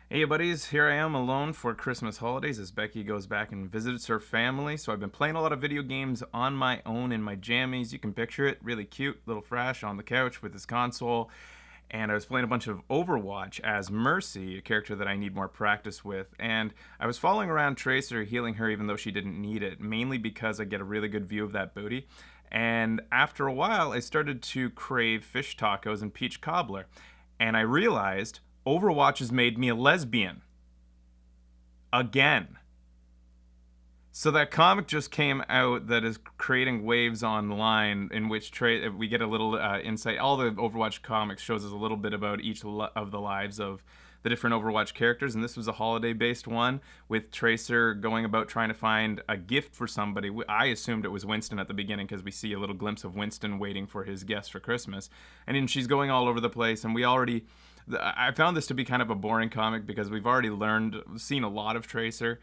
Hey buddies, here I am alone for Christmas holidays as Becky goes back and visits her family. So I've been playing a lot of video games on my own in my jammies. You can picture it, really cute little Frash on the couch with his console. And I was playing a bunch of Overwatch as Mercy, a character that I need more practice with. And I was following around Tracer, healing her even though she didn't need it, mainly because I get a really good view of that booty. And after a while, I started to crave fish tacos and peach cobbler. And I realized Overwatch has made me a lesbian. Again. So that comic just came out that is creating waves online in which we get a little insight. All the Overwatch comics shows us a little bit about each of the lives of the different Overwatch characters, and this was a holiday-based one with Tracer going about trying to find a gift for somebody. I assumed it was Winston at the beginning because we see a little glimpse of Winston waiting for his guest for Christmas, and then she's going all over the place, and I found this to be kind of a boring comic because we've already seen a lot of Tracer,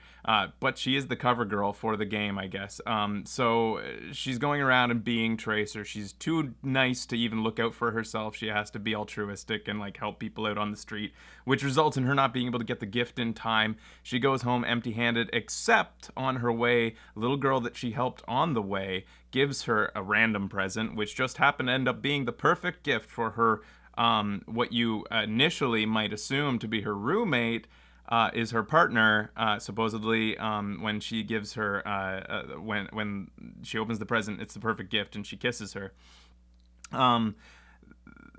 but she is the cover girl for the game, I guess. So she's going around and being Tracer. She's too nice to even look out for herself. She has to be altruistic and like help people out on the street, which results in her not being able to get the gift in time. She goes home empty-handed, except on her way, a little girl that she helped on the way gives her a random present, which just happened to end up being the perfect gift for her. What you initially might assume to be her roommate is her partner. Supposedly, when she gives her when she opens the present, it's the perfect gift, and she kisses her. Um,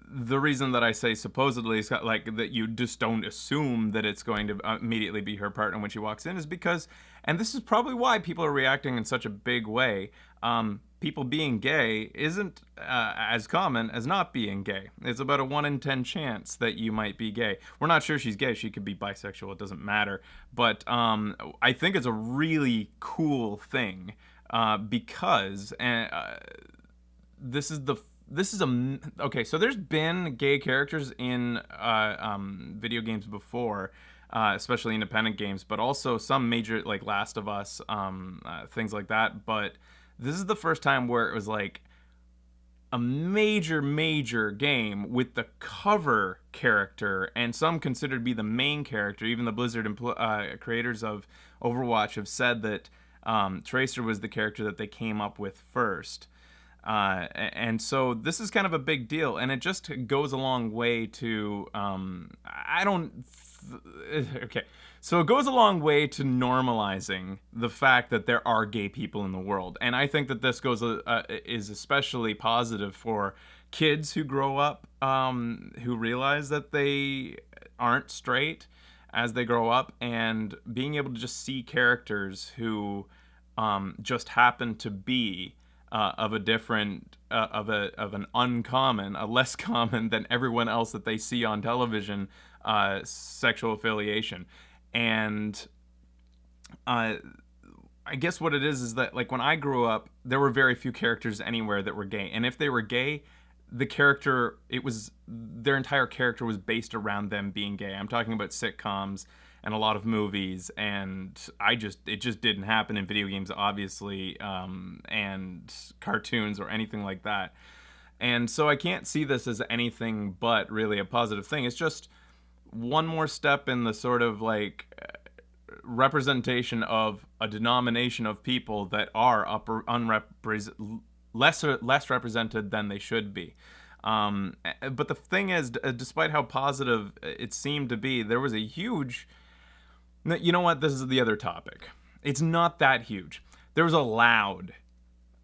the reason that I say supposedly is like that you just don't assume that it's going to immediately be her partner when she walks in is because, and this is probably why people are reacting in such a big way. People being gay isn't as common as not being gay. It's about a 1 in 10 chance that you might be gay. We're not sure she's gay. She could be bisexual. It doesn't matter. But I think it's a really cool thing because this is the this is a okay. So there's been gay characters in video games before, especially independent games, but also some major like Last of Us, things like that. But this is the first time where it was like a major game with the cover character, and some considered to be the main character. Even the Blizzard creators of Overwatch have said that Tracer was the character that they came up with first. And so this is kind of a big deal, and it just goes a long way to okay. So it goes a long way to normalizing the fact that there are gay people in the world, and I think that this is especially positive for kids who grow up, who realize that they aren't straight as they grow up, and being able to just see characters who just happen to be of a different of an uncommon, a less common than everyone else that they see on television sexual affiliation. And I guess what it is that like when I grew up, there were very few characters anywhere that were gay, and if they were gay, the character it was their entire character was based around them being gay. I'm talking about sitcoms and a lot of movies, and it just didn't happen in video games, obviously, and cartoons or anything like that. And so I can't see this as anything but really a positive thing. It's just one more step in the sort of like representation of a denomination of people that are less represented than they should be. But the thing is, despite how positive it seemed to be, there was a huge. You know what? This is the other topic. It's not that huge. There was a loud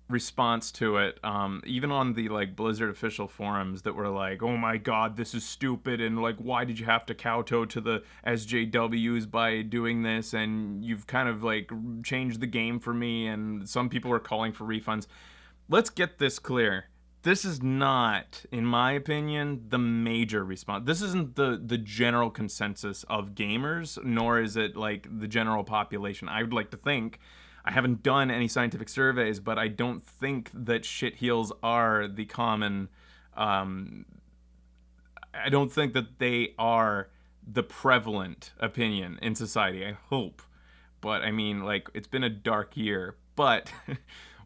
response to it, even on the like Blizzard official forums that were like, "Oh my God, this is stupid," and like, "Why did you have to kowtow to the SJWs by doing this?" And you've kind of like changed the game for me. And some people were calling for refunds. Let's get this clear. This is not, in my opinion, the major response. This isn't the general consensus of gamers, nor is it like the general population. I would like to think, I haven't done any scientific surveys, but I don't think that shit heels are the common. I don't think that they are the prevalent opinion in society. I hope, but I mean, like, it's been a dark year. But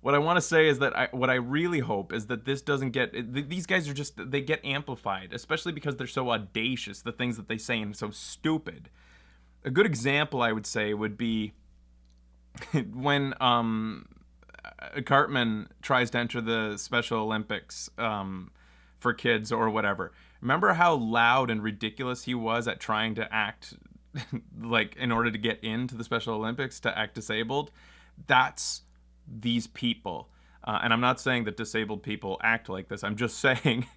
what I want to say is that what I really hope is that this doesn't these guys are just, they get amplified, especially because they're so audacious, the things that they say, and so stupid. a good example I would say would be when Cartman tries to enter the Special Olympics for kids or whatever. Remember how loud and ridiculous he was at trying to act like in order to get into the Special Olympics to act disabled? That's these people. And I'm not saying that disabled people act like this. I'm just saying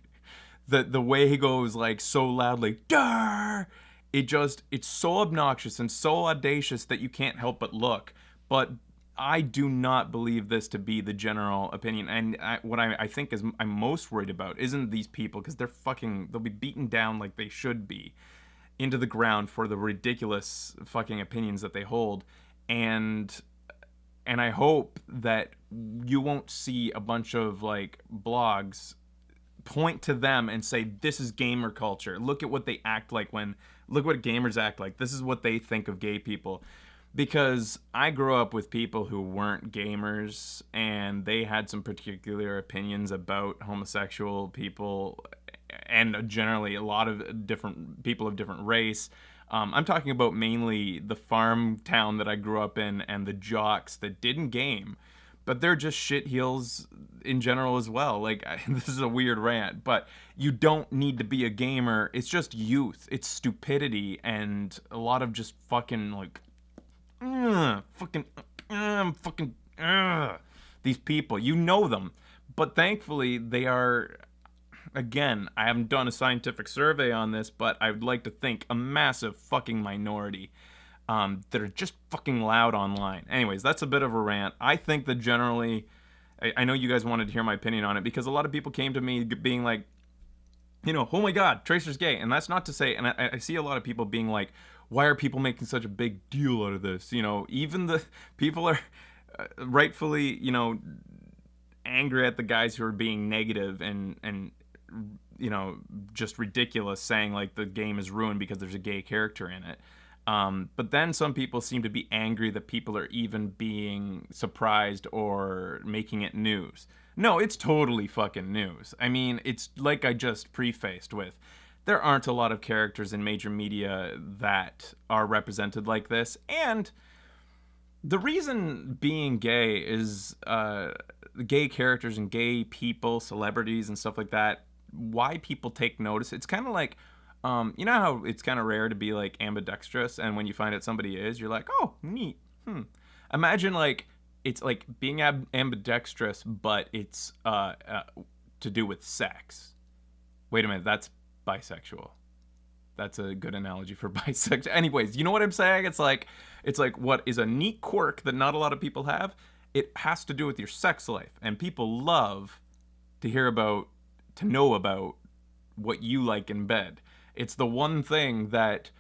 that the way he goes like so loudly, "Durr!" It's so obnoxious and so audacious that you can't help but look. But I do not believe this to be the general opinion. And what I think is I'm most worried about isn't these people, because they'll be beaten down like they should be into the ground for the ridiculous fucking opinions that they hold. And I hope that you won't see a bunch of like blogs point to them and say, this is gamer culture. Look at what they act like look what gamers act like. This is what they think of gay people. Because I grew up with people who weren't gamers and they had some particular opinions about homosexual people and generally a lot of different people of different race. I'm talking about mainly the farm town that I grew up in and the jocks that didn't game, but they're just shitheels in general as well. Like, this is a weird rant, but you don't need to be a gamer. It's just youth. It's stupidity and a lot of just fucking like, these people. You know them, but thankfully they are. Again, I haven't done a scientific survey on this, but I would like to think a massive fucking minority that are just fucking loud online. Anyways, that's a bit of a rant. I think that generally, I know you guys wanted to hear my opinion on it because a lot of people came to me being like, oh my god, Tracer's gay. And that's not to say, and I see a lot of people being like, why are people making such a big deal out of this? Even the people are rightfully, angry at the guys who are being negative and just ridiculous, saying like the game is ruined because there's a gay character in it. But then some people seem to be angry that people are even being surprised or making it news. No, it's totally fucking news. I mean, it's like I just prefaced with, there aren't a lot of characters in major media that are represented like this. And the reason being gay is gay characters and gay people, celebrities and stuff like that, why people take notice. It's kind of like, you know how it's kind of rare to be like ambidextrous, and when you find out somebody is, you're like, oh, neat. Imagine like it's like being ambidextrous, but it's to do with sex. Wait a minute, that's bisexual. That's a good analogy for bisexual. Anyways, you know what I'm saying? It's like what is a neat quirk that not a lot of people have. It has to do with your sex life, and people love to know about what you like in bed. It's the one thing that,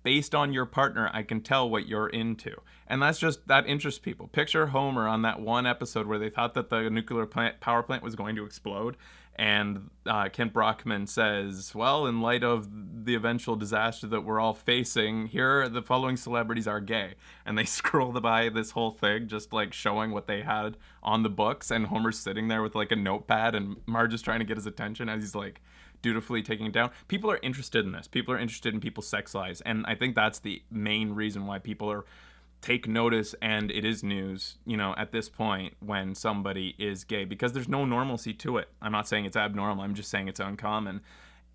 based on your partner, I can tell what you're into. And that interests people. Picture Homer on that one episode where they thought that the nuclear power plant was going to explode. And Kent Brockman says, well, in light of the eventual disaster that we're all facing, here the following celebrities are gay. And they scroll by this whole thing, just like showing what they had on the books. And Homer's sitting there with like a notepad, and Marge is trying to get his attention as he's like dutifully taking it down. People are interested in this. People are interested in people's sex lives. And I think that's the main reason why people take notice, and it is news, at this point when somebody is gay, because there's no normalcy to it. I'm not saying it's abnormal. I'm just saying it's uncommon.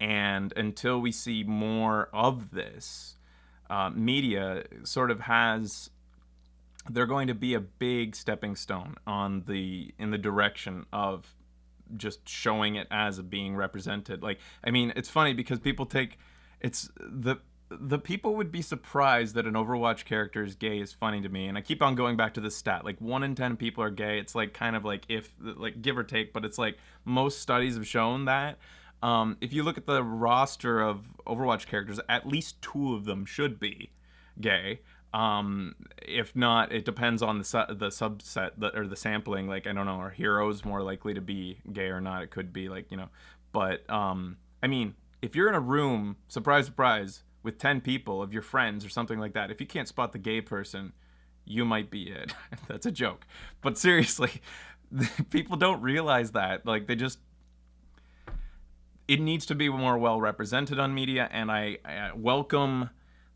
And until we see more of this, media sort of they're going to be a big stepping stone in the direction of just showing it as being represented. Like, I mean, it's funny because the people would be surprised that an Overwatch character is gay is funny to me. And I keep on going back to this stat, like 1 in 10 people are gay. It's like kind of like give or take, but it's like most studies have shown that. If you look at the roster of Overwatch characters, at least 2 of them should be gay. If not, it depends on the subset or the sampling. Like, I don't know, are heroes more likely to be gay or not? It could be like, but I mean, if you're in a room, surprise, surprise, with 10 people of your friends or something like that, if you can't spot the gay person, you might be it. That's a joke. But seriously, people don't realize that. Like, it needs to be more well represented on media, and I welcome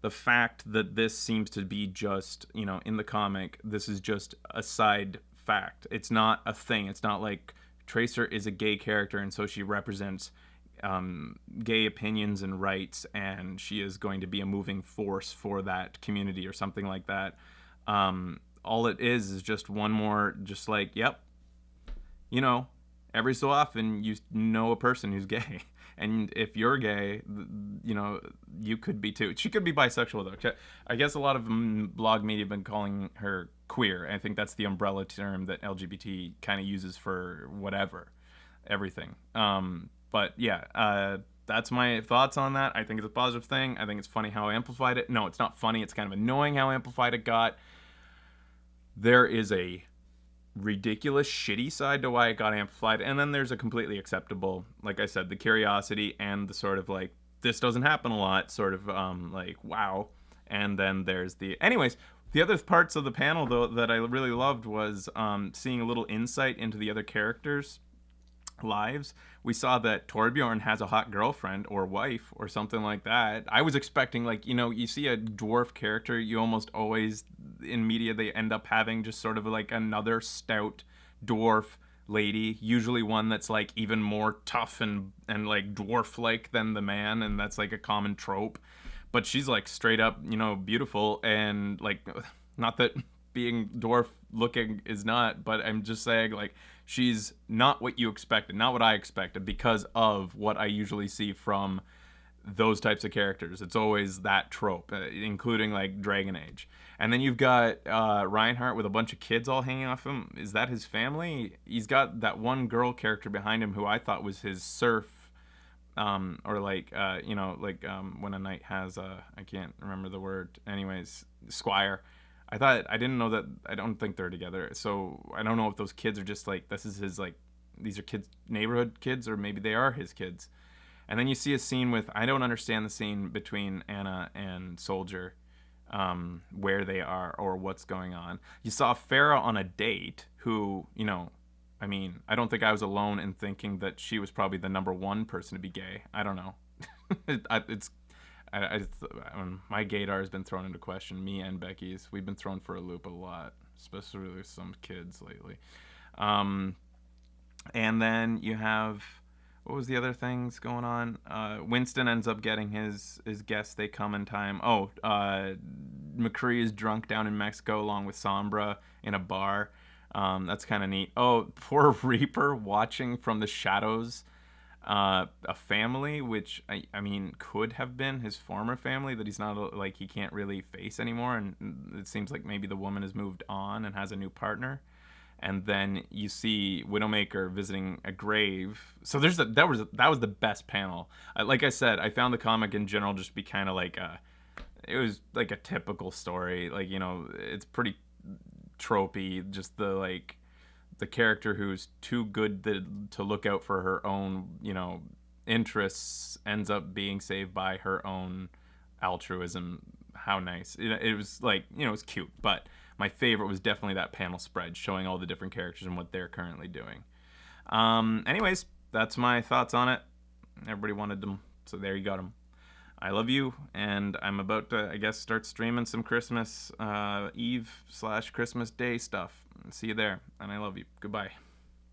the fact that this seems to be just, in the comic, this is just a side fact. It's not a thing. It's not like Tracer is a gay character and so she represents gay opinions and rights, and she is going to be a moving force for that community or something like that. All it is just one more, just like, yep, you know, every so often you know a person who's gay. And if you're gay, you could be too. She could be bisexual, though. I guess a lot of blog media have been calling her queer. I think that's the umbrella term that LGBT kind of uses for whatever, everything. But yeah, that's my thoughts on that. I think it's a positive thing. I think it's funny how amplified it. No, it's not funny. It's kind of annoying how amplified it got. There is a ridiculous shitty side to why it got amplified, and then there's a completely acceptable, like I said, the curiosity and the sort of like, this doesn't happen a lot, sort of like, wow. And then there's the other parts of the panel, though, that I really loved was seeing a little insight into the other characters' lives. We saw that Torbjorn has a hot girlfriend or wife or something like that. I was expecting, like, you see a dwarf character, you almost always, in media, they end up having just sort of like another stout dwarf lady, usually one that's like even more tough and like dwarf like than the man, and that's like a common trope. But she's like straight up, beautiful, and like, not that being dwarf looking is not, but I'm just saying, like, she's not what you expected, not what I expected, because of what I usually see from those types of characters. It's always that trope, including like Dragon Age. And then you've got Reinhardt with a bunch of kids all hanging off him. Is that his family? He's got that one girl character behind him who I thought was his serf, or like, when a knight has I can't remember the word. Anyways, squire. I didn't know that. I don't think they're together. So I don't know if those kids are just like, this is his, like, these are kids, neighborhood kids, or maybe they are his kids. And then you see a scene with, I don't understand the scene between Anna and Soldier, where they are or what's going on. You saw Farah on a date who, I don't think I was alone in thinking that she was probably the number one person to be gay. I don't know. My gaydar has been thrown into question. Me and Becky's, we've been thrown for a loop a lot, especially with some kids lately. And then you have, what was the other things going on? Winston ends up getting his guests. They come in time. McCree is drunk down in Mexico along with Sombra in a bar. That's kind of neat. Oh, poor Reaper watching from the shadows. A family, which I mean could have been his former family that he's not, like, he can't really face anymore, and it seems like maybe the woman has moved on and has a new partner. And then you see Widowmaker visiting a grave. So that was the best panel. Like I said, I found the comic in general just be kind of like it was like a typical story. Like, it's pretty tropey. Just the character who's too good to look out for her own, interests ends up being saved by her own altruism. How nice. It was like, it was cute, but my favorite was definitely that panel spread showing all the different characters and what they're currently doing. Anyways, that's my thoughts on it. Everybody wanted them, so there you got them. I love you, and I'm about to, I guess, start streaming some Christmas Eve / Christmas Day stuff. See you there, and I love you. Goodbye.